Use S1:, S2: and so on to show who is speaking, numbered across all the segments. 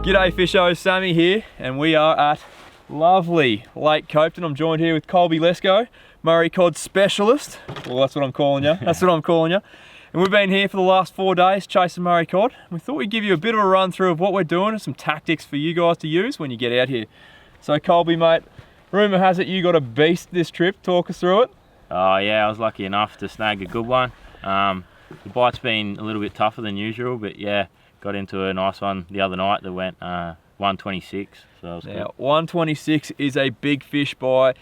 S1: G'day Fishos, Sammy here, and we are at lovely Lake Copeton. I'm joined here with Colby Lesko, Murray Cod Specialist. Well, that's what I'm calling you. That's what I'm calling you. And we've been here for the last 4 days chasing Murray Cod. We thought we'd give you a bit of a run through of what we're doing and some tactics for you guys to use when you get out here. So Colby, mate, rumour has it you got a beast this trip. Talk us through it.
S2: Oh yeah, I was lucky enough to snag a good one. The bite's been a little bit tougher than usual, but yeah, got into a nice one the other night that went 126. So that was
S1: now,
S2: good.
S1: 126 is a big fish by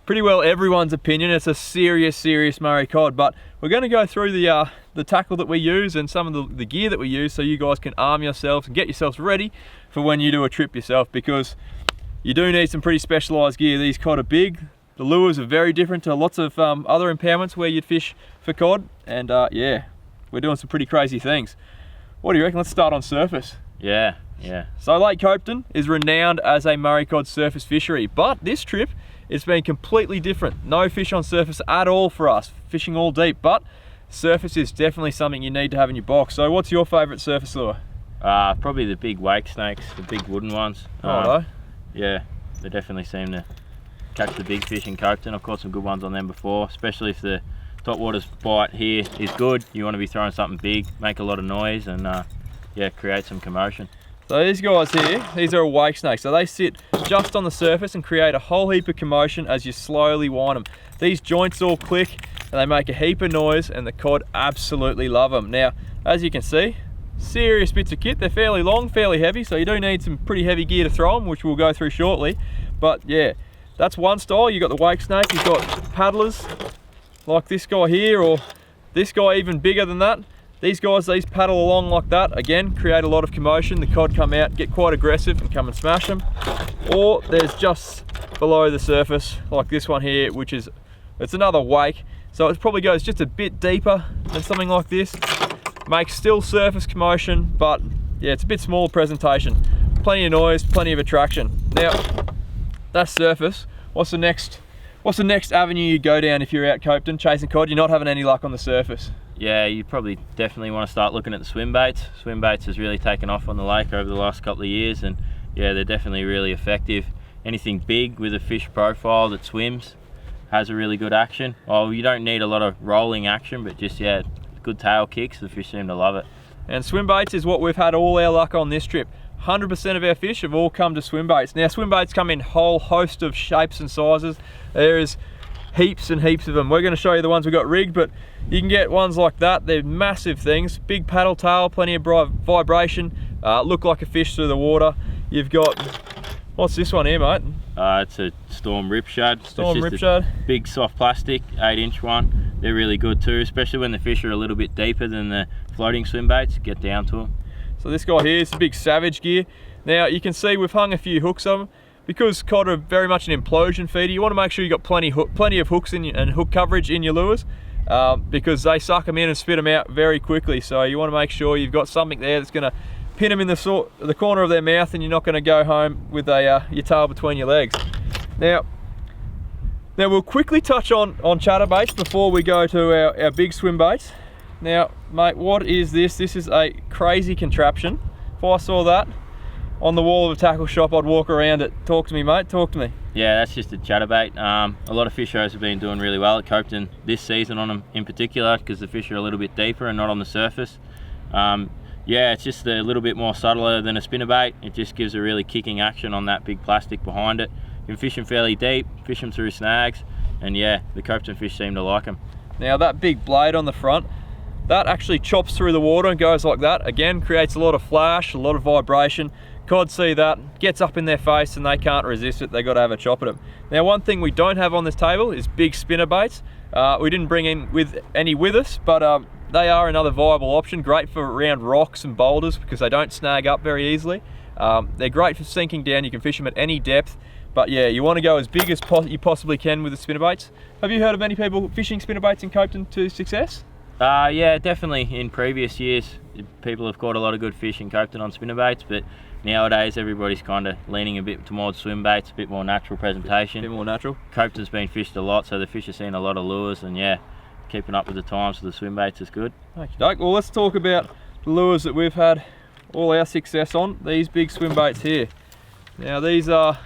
S1: pretty well everyone's opinion. It's a serious Murray Cod, but we're going to go through the tackle that we use and some of the gear that we use so you guys can arm yourselves and get yourselves ready for when you do a trip yourself, because you do need some pretty specialised gear. These cod are big. The lures are very different to lots of other impoundments where you'd fish for cod, and yeah, we're doing some pretty crazy things. What do you reckon? Let's start on surface.
S2: Yeah.
S1: So Lake Copeton is renowned as a Murray Cod surface fishery, but this trip it's been completely different. No fish on surface at all for us, fishing all deep, but surface is definitely something you need to have in your box. So what's your favourite surface lure?
S2: Probably the big wake snakes, the big wooden ones. Yeah, they definitely seem to catch the big fish in Copeton. I've caught some good ones on them before, especially if the topwaters bite here is good. You want to be throwing something big, make a lot of noise, and yeah, create some commotion.
S1: So these guys here, these are a wake snake. So they sit just on the surface and create a whole heap of commotion as you slowly wind them. These joints all click and they make a heap of noise, and the cod absolutely love them. Now, as you can see, serious bits of kit. They're fairly long, fairly heavy, so you do need some pretty heavy gear to throw them, which we'll go through shortly. But yeah, that's one style. You've got the wake snake, you've got paddlers like this guy here, or this guy even bigger than that. These guys, these paddle along like that, again, create a lot of commotion. The cod come out, get quite aggressive and come and smash them. Or there's just below the surface, like this one here, which is, it's another wake. So it probably goes just a bit deeper than something like this. Makes still surface commotion, but yeah, it's a bit smaller presentation. Plenty of noise, plenty of attraction. Now, that's surface. What's the next avenue you go down if you're out Copeton chasing cod? You're not having any luck on the surface.
S2: Yeah, you probably definitely want to start looking at the swim baits. Swim baits has really taken off on the lake over the last couple of years, and yeah, they're definitely really effective. Anything big with a fish profile that swims has a really good action. Well, you don't need a lot of rolling action, but just, yeah, good tail kicks. The fish seem to love it.
S1: And swim baits is what we've had all our luck on this trip. 100% of our fish have all come to swim baits. Now, swim baits come in a whole host of shapes and sizes. There is heaps and heaps of them. We're going to show you the ones we got rigged, but you can get ones like that. They're massive things, big paddle tail, plenty of vibration, look like a fish through the water. You've got, what's this one here, mate?
S2: It's a Storm Ripshad.
S1: Storm Ripshad.
S2: Big soft plastic, 8-inch one. They're really good too, especially when the fish are a little bit deeper than the floating swim baits. Get down to them.
S1: So this guy here is a big Savage gear. Now you can see we've hung a few hooks on them. Because cod are very much an implosion feeder, you want to make sure you've got plenty of hooks and hook coverage in your lures, because they suck them in and spit them out very quickly. So you want to make sure you've got something there that's going to pin them in the corner of their mouth, and you're not going to go home with your tail between your legs. Now we'll quickly touch on chatterbaits before we go to our big swim baits. Now, mate, what is this? This is a crazy contraption. If I saw that on the wall of a tackle shop, I'd walk around it. Talk to me, mate, talk to me.
S2: Yeah, that's just a chatterbait. A lot of fish shows have been doing really well at Copeton this season on them in particular, because the fish are a little bit deeper and not on the surface. Yeah, it's just a little bit more subtler than a spinnerbait. It just gives a really kicking action on that big plastic behind it. You can fish them fairly deep, fish them through snags, and yeah, the Copeton fish seem to like them.
S1: Now that big blade on the front, that actually chops through the water and goes like that. Again, creates a lot of flash, a lot of vibration. Cod see that, gets up in their face, and they can't resist it. They got to have a chop at them. Now, one thing we don't have on this table is big spinner baits. We didn't bring in any with us, but they are another viable option. Great for around rocks and boulders because they don't snag up very easily. They're great for sinking down. You can fish them at any depth. But yeah, you want to go as big as you possibly can with the spinner baits. Have you heard of any people fishing spinner baits in Copeton to success?
S2: Yeah, definitely. In previous years, people have caught a lot of good fish in Copeton on spinnerbaits, but nowadays everybody's kind of leaning a bit towards swim baits, a bit more natural presentation.
S1: A bit more natural.
S2: Copeton's been fished a lot, so the fish are seeing a lot of lures, and yeah, keeping up with the times for the swim baits is good.
S1: Okay, well, let's talk about the lures that we've had all our success on, these big swim baits here. Now these are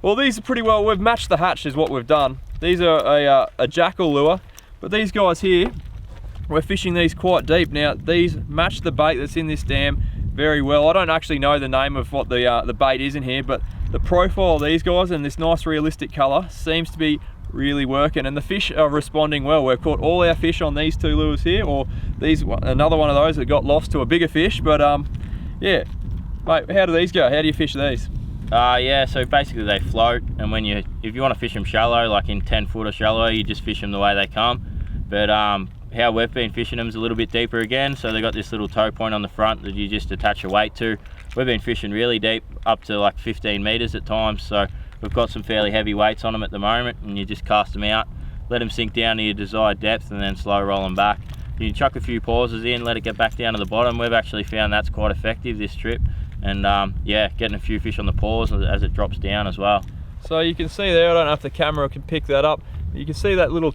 S1: pretty well, we've matched the hatch is what we've done. These are a jackal lure, but these guys here, we're fishing these quite deep. Now these match the bait that's in this dam very well. I don't actually know the name of what the bait is in here, but the profile of these guys and this nice realistic colour seems to be really working, and the fish are responding well. We've caught all our fish on these two lures here, or another one of those that got lost to a bigger fish. But yeah, mate, how do these go? How do you fish these?
S2: Yeah, so basically they float, and if you want to fish them shallow, like in 10 foot or shallower, you just fish them the way they come. But how we've been fishing them is a little bit deeper again, so they got this little tow point on the front that you just attach a weight to. We've been fishing really deep, up to like 15 meters at times, so we've got some fairly heavy weights on them at the moment, and you just cast them out, let them sink down to your desired depth, and then slow roll them back. You chuck a few pauses in, let it get back down to the bottom. We've actually found that's quite effective this trip, and yeah, getting a few fish on the pause as it drops down as well.
S1: So you can see there, I don't know if the camera can pick that up, you can see that little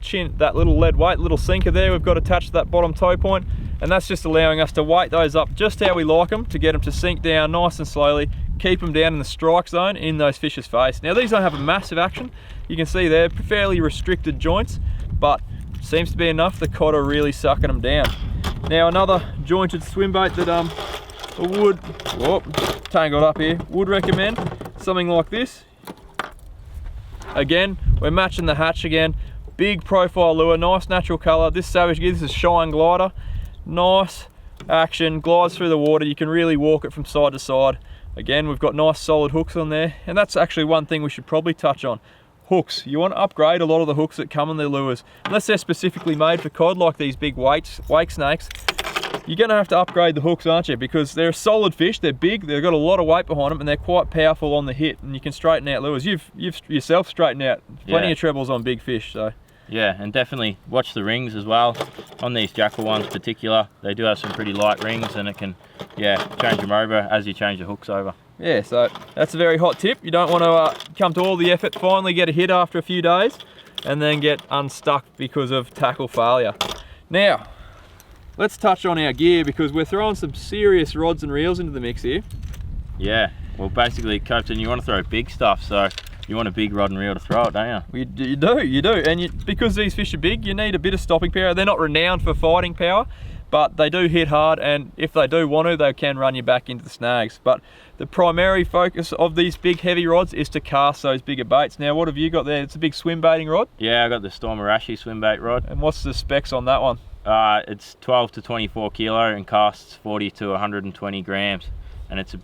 S1: lead weight, little sinker there we've got attached to that bottom tow point, and that's just allowing us to weight those up just how we like them, to get them to sink down nice and slowly, keep them down in the strike zone in those fish's face. Now these don't have a massive action, you can see they're fairly restricted joints, but seems to be enough. The cod are really sucking them down. Now another jointed swim bait that tangled up here, would recommend something like this. Again, we're matching the hatch again. Big profile lure, nice natural colour. This Savage Gear, this is Shine Glider. Nice action, glides through the water. You can really walk it from side to side. Again, we've got nice solid hooks on there. And that's actually one thing we should probably touch on. Hooks. You want to upgrade a lot of the hooks that come in the lures. Unless they're specifically made for cod, like these big wake snakes, you're going to have to upgrade the hooks, aren't you? Because they're solid fish, they're big, they've got a lot of weight behind them, and they're quite powerful on the hit, and you can straighten out lures. You've yourself straightened out plenty of trebles on big fish. So
S2: yeah, and definitely watch the rings as well. On these jackal ones in particular, they do have some pretty light rings, and it can, yeah, change them over as you change the hooks over.
S1: Yeah, so that's a very hot tip. You don't want to come to all the effort, finally get a hit after a few days, and then get unstuck because of tackle failure. Now, let's touch on our gear, because we're throwing some serious rods and reels into the mix here.
S2: Yeah, well basically, Copton, you want to throw big stuff, so you want a big rod and reel to throw it, don't you?
S1: You do. And because these fish are big, you need a bit of stopping power. They're not renowned for fighting power, but they do hit hard, and if they do want to, they can run you back into the snags. But the primary focus of these big heavy rods is to cast those bigger baits. Now, what have you got there? It's a big swim baiting rod?
S2: Yeah, I got the Storm Arashi swim bait rod.
S1: And what's the specs on that one?
S2: It's 12 to 24 kilo and casts 40 to 120 grams. And it's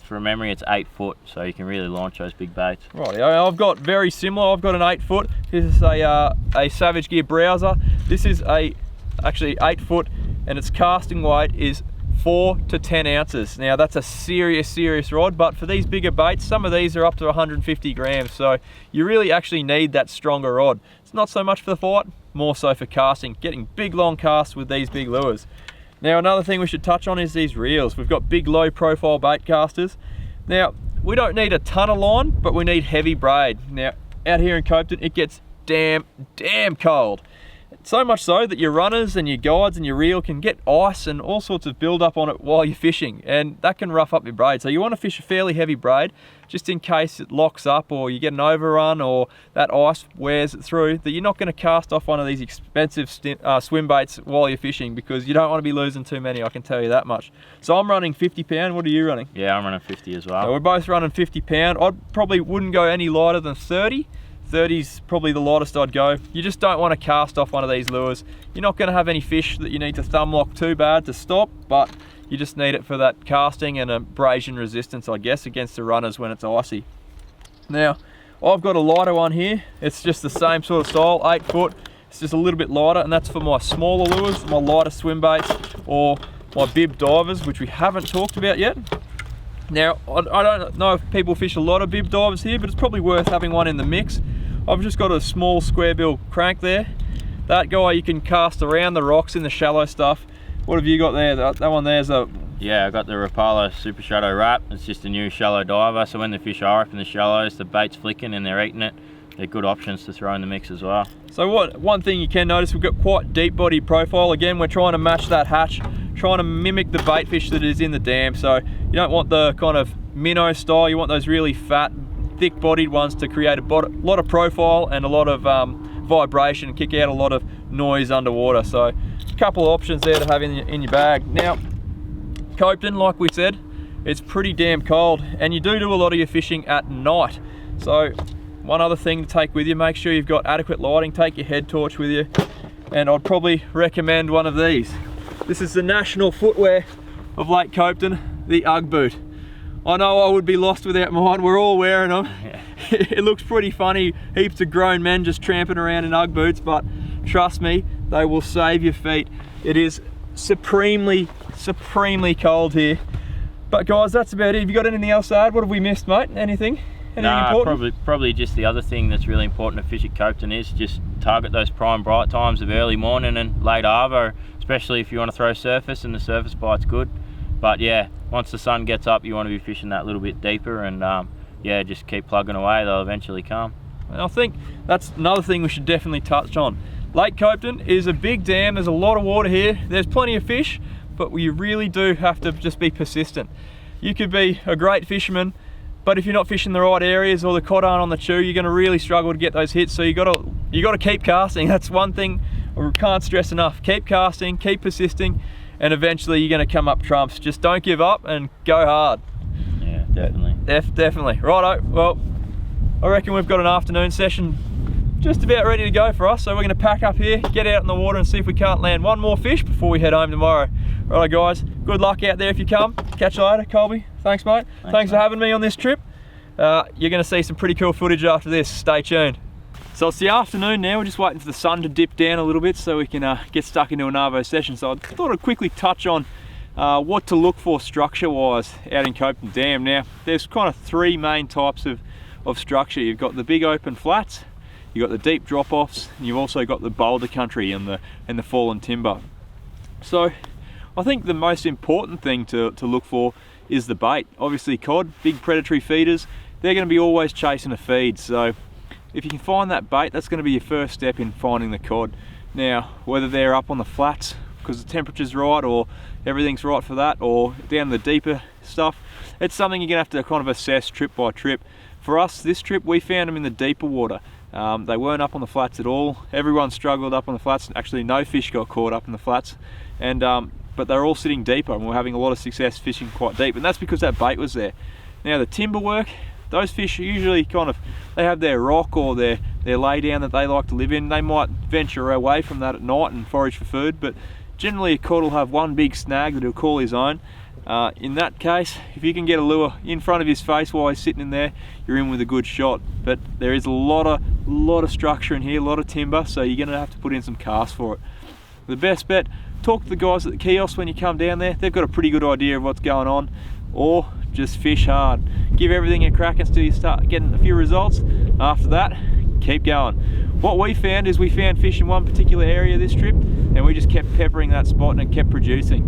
S2: from memory, it's 8 foot, so you can really launch those big baits. Right,
S1: I've got very similar. I've got an 8 foot. This is a Savage Gear Browser. This is actually 8 foot, and its casting weight is 4 to 10 ounces. Now that's a serious rod, but for these bigger baits, some of these are up to 150 grams, so you really actually need that stronger rod. It's not so much for the fight, more so for casting, getting big long casts with these big lures. Now another thing we should touch on is these reels. We've got big low profile bait casters. Now we don't need a ton of line, but we need heavy braid. Now out here in Copeton, it gets damn cold. So much so that your runners and your guides and your reel can get ice and all sorts of build up on it while you're fishing, and that can rough up your braid. So you want to fish a fairly heavy braid just in case it locks up or you get an overrun or that ice wears it through, that you're not going to cast off one of these expensive swim baits while you're fishing, because you don't want to be losing too many, I can tell you that much. So I'm running 50 pound. What are you running?
S2: Yeah, I'm running 50 as well.
S1: So we're both running 50 pound. I probably wouldn't go any lighter than 30. 30's probably the lightest I'd go. You just don't want to cast off one of these lures. You're not going to have any fish that you need to thumb lock too bad to stop, but you just need it for that casting and abrasion resistance, I guess, against the runners when it's icy. Now, I've got a lighter one here. It's just the same sort of style, 8 foot. It's just a little bit lighter, and that's for my smaller lures, my lighter swim baits, or my bib divers, which we haven't talked about yet. Now, I don't know if people fish a lot of bib divers here, but it's probably worth having one in the mix. I've just got a small square bill crank there. That guy you can cast around the rocks in the shallow stuff. What have you got there? That one there's a...
S2: Yeah, I got the Rapala Super Shadow Wrap. It's just a new shallow diver, so when the fish are up in the shallows, the bait's flicking and they're eating it. They're good options to throw in the mix as well.
S1: So one thing you can notice, we've got quite deep body profile. Again, we're trying to match that hatch trying to mimic the bait fish that is in the dam. So you don't want the kind of minnow style, you want those really fat, thick bodied ones to create a lot of profile and a lot of vibration and kick out a lot of noise underwater. So a couple of options there to have in your bag. Now, Copeton, like we said, it's pretty damn cold, and you do a lot of your fishing at night. So one other thing to take with you, make sure you've got adequate lighting, take your head torch with you, and I'd probably recommend one of these. This is the national footwear of Lake Copeton, the Ugg boot. I know I would be lost without mine, we're all wearing them.
S2: Yeah.
S1: It looks pretty funny, heaps of grown men just tramping around in Ugg boots, but trust me, they will save your feet. It is supremely cold here. But guys, that's about it. Have you got anything else to add? What have we missed, mate? Anything important?
S2: Probably just the other thing that's really important to fish at Copeton is just target those prime bright times of early morning and late arvo, especially if you want to throw surface and the surface bite's good. But yeah, once the sun gets up, you want to be fishing that little bit deeper, and yeah, just keep plugging away, they'll eventually come.
S1: And I think that's another thing we should definitely touch on. Lake Copeton is a big dam, there's a lot of water here, there's plenty of fish, but you really do have to just be persistent. You could be a great fisherman, but if you're not fishing the right areas or the cod aren't on the chew, you're going to really struggle to get those hits. So you got to keep casting. That's one thing I can't stress enough. Keep casting, keep persisting, and eventually you're going to come up trumps. Just don't give up and go hard.
S2: Yeah, definitely.
S1: Definitely. Righto. Well, I reckon we've got an afternoon session just about ready to go for us. So we're going to pack up here, get out in the water, and see if we can't land one more fish before we head home tomorrow. Righto, guys. Good luck out there if you come. Catch you later, Colby. Thanks, mate. Thanks for having me on this trip. You're going to see some pretty cool footage after this. Stay tuned. So it's the afternoon now. We're just waiting for the sun to dip down a little bit so we can get stuck into an arvo session. So I thought I'd quickly touch on what to look for structure-wise out in Copeton Dam. Now, there's kind of three main types of structure. You've got the big open flats, you've got the deep drop-offs, and you've also got the boulder country and the fallen timber. So I think the most important thing to look for is the bait. Obviously cod, big predatory feeders, they're going to be always chasing a feed. So if you can find that bait, that's going to be your first step in finding the cod. Now, whether they're up on the flats because the temperature's right or everything's right for that, or down the deeper stuff, it's something you're going to have to kind of assess trip by trip. For us, this trip, we found them in the deeper water. They weren't up on the flats at all. Everyone struggled up on the flats. Actually, no fish got caught up in the flats. And but they're all sitting deeper, and we're having a lot of success fishing quite deep, and that's because that bait was there. Now the timber work, those fish are usually they have their rock or their lay down that they like to live in. They might venture away from that at night and forage for food, but generally a cod will have one big snag that he'll call his own. In that case, if you can get a lure in front of his face while he's sitting in there, you're in with a good shot. But there is a lot of structure in here, a lot of timber, so you're going to have to put in some casts for it. The best bet, talk to the guys at the kiosk when you come down there. They've got a pretty good idea of what's going on, or just fish hard. Give everything a crack until you start getting a few results. After that, keep going. What we found is we found fish in one particular area this trip, and we just kept peppering that spot and it kept producing.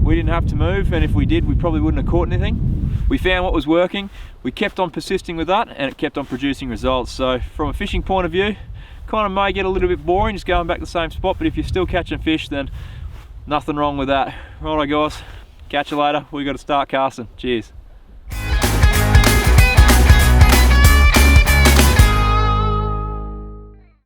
S1: We didn't have to move, and if we did, we probably wouldn't have caught anything. We found what was working, we kept on persisting with that, and it kept on producing results. So from a fishing point of view, kind of may get a little bit boring just going back to the same spot, but if you're still catching fish, then nothing wrong with that. Righto guys, catch you later. We got to start casting. Cheers.